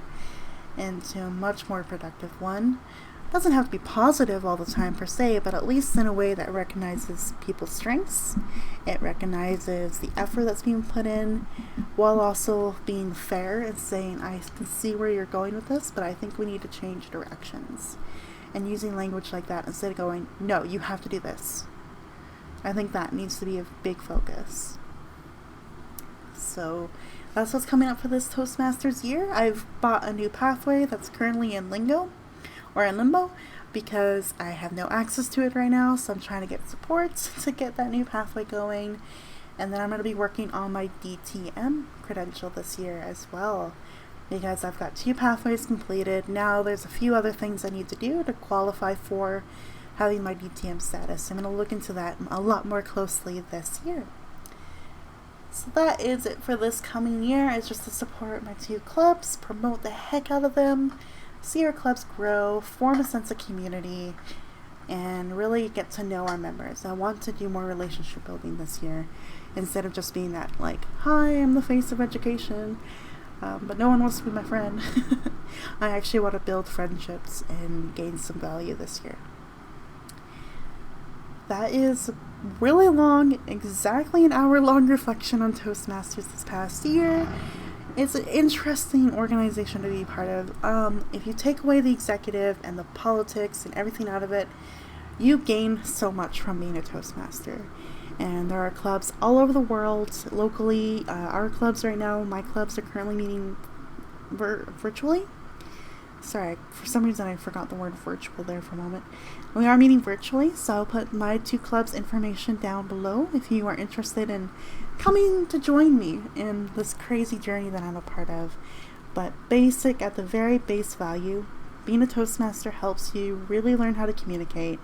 into a much more productive one. It doesn't have to be positive all the time per se, but at least in a way that recognizes people's strengths. It recognizes the effort that's being put in, while also being fair and saying, I can see where you're going with this, but I think we need to change directions. And using language like that instead of going, no, you have to do this. I think that needs to be a big focus. So that's what's coming up for this Toastmasters year. I've bought a new pathway that's currently in limbo, because I have no access to it right now, so I'm trying to get support to get that new pathway going. And then I'm going to be working on my DTM credential this year as well, because I've got 2 pathways completed. Now there's a few other things I need to do to qualify for having my DTM status. I'm going to look into that a lot more closely this year. So that is it for this coming year. It's just to support my 2 clubs, promote the heck out of them, see our clubs grow, form a sense of community, and really get to know our members. I want to do more relationship building this year, instead of just being that, like, hi, I'm the face of education, but no one wants to be my friend. I actually want to build friendships and gain some value this year. That is really long, exactly an hour-long reflection on Toastmasters this past year. It's an interesting organization to be part of. If you take away the executive and the politics and everything out of it, you gain so much from being a Toastmaster. And there are clubs all over the world, locally. Our clubs right now, my clubs are currently meeting virtually. Sorry, for some reason I forgot the word virtual there for a moment. We are meeting virtually, so I'll put my 2 clubs' information down below if you are interested in coming to join me in this crazy journey that I'm a part of. But basic, at the very base value, being a Toastmaster helps you really learn how to communicate,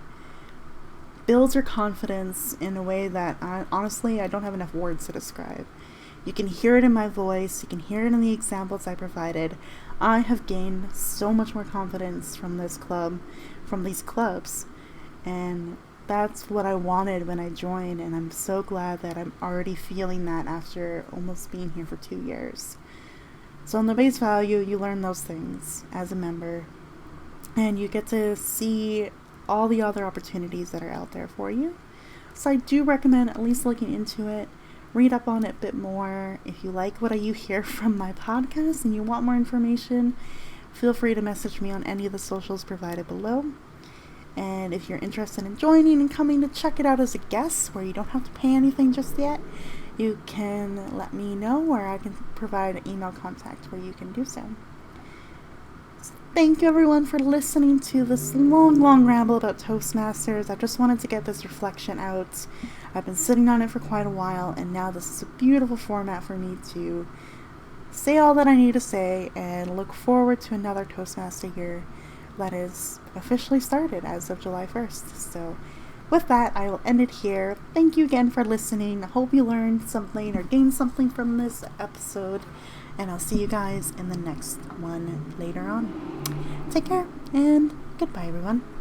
builds your confidence in a way that honestly I don't have enough words to describe. You can hear it in my voice, you can hear it in the examples I provided. I have gained so much more confidence from these clubs, and that's what I wanted when I joined, and I'm so glad that I'm already feeling that after almost being here for 2 years. So on the base value, you learn those things as a member, and you get to see all the other opportunities that are out there for you. So I do recommend at least looking into it, read up on it a bit more. If you like what you hear from my podcast and you want more information, feel free to message me on any of the socials provided below. And if you're interested in joining and coming to check it out as a guest, where you don't have to pay anything just yet, you can let me know, or I can provide an email contact where you can do so. Thank you everyone for listening to this long ramble about Toastmasters. I just wanted to get this reflection out. I've been sitting on it for quite a while, and now this is a beautiful format for me to say all that I need to say and look forward to another Toastmaster year that is officially started as of July 1st. So with that, I will end it here. Thank you again for listening. I hope you learned something or gained something from this episode, and I'll see you guys in the next one later on. Take care, and goodbye everyone.